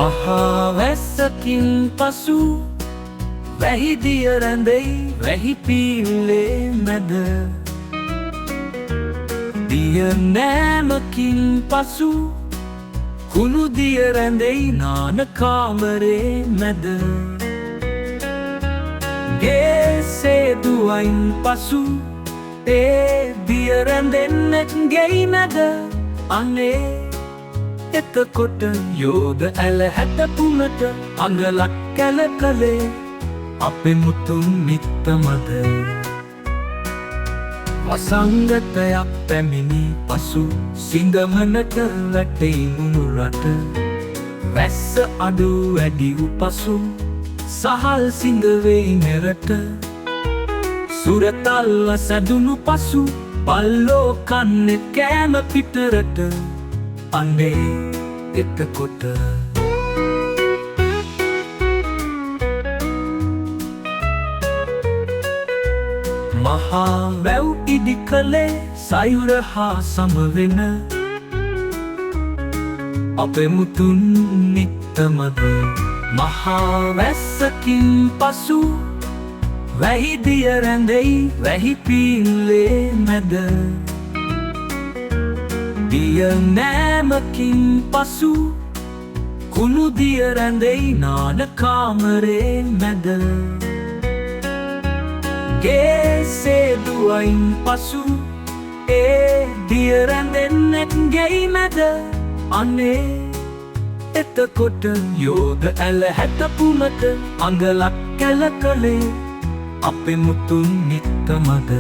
මහා වැස්සකින් පසු වැහිදිය රැඳෙයි වැහි පීල්ලේ මැද. දිය නෑමකින් පසු කුණු දිය රැඳෙයි නාන කාමරේ මැද. ගේ සේදුවයින් පසු ඒ දිය රැඳෙන්නෙත් ගෙයි මැද. අනේ එතකොට යෝධ ඇල හැටපුමට අඟලක් කැල කළේ අපේ මුතුන් මිත්තමද. වසංගතයක් පැමිණි පසු සිංගමනට වැටෙයි මුණුරට. වැස්ස අඩු වැඩි වූ පසු සහල් සිංගවෙයි මෙරට. සුරතල්ව සැදුණු පසු බල්ලෝ කන්නේ කෑම පිටරට. අනේ එතකොට මහා වැව් ඉදි කළේ සයුර හා සමවෙන අපේ මුතුන් මිත්තමද. මහා වැස්සකින් පසු වැහිදිය රැඳෙයි වැහි පීල්ලේ මැද. දිය නෑමකින් පසු කුණු දිය රැඳෙයි නාන කාමරේ මැද. ගේ සේදුවයින් පසු ඒ දිය රැඳෙන්නෙත් ගෙයි මැද. අනේ එතකොට යෝධ ඇල හැටපුමට අඟලක් කැල කළේ අපේ මුතුන් මිත්තමද.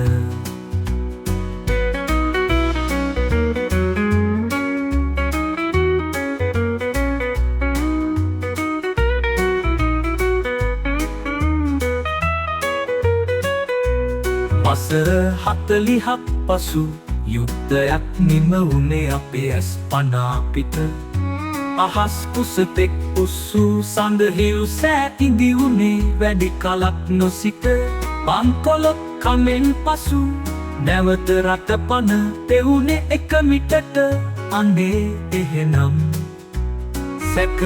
වසර 40ක් පසු යුද්ධයක් නිම වුණේ අපේ ඇස් පන අපිට. අහස් කුසතෙක් උස්සූ සඳහිව් සෑ ඉදි වුණේ වැඩි කලක් නොසිට. බංකොලොත් කමෙන් පසු නැවත රට පන තෙවුණේ එක මිටට. අනේ එහෙනම් සැක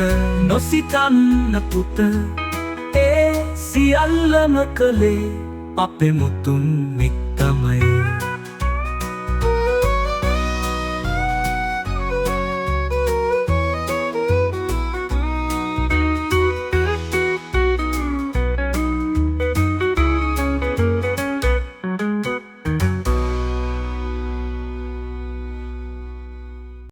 නොසිතන්න පුත ඒ සියල්ලම කළේ අපේ මුතුන් මිත්තමද.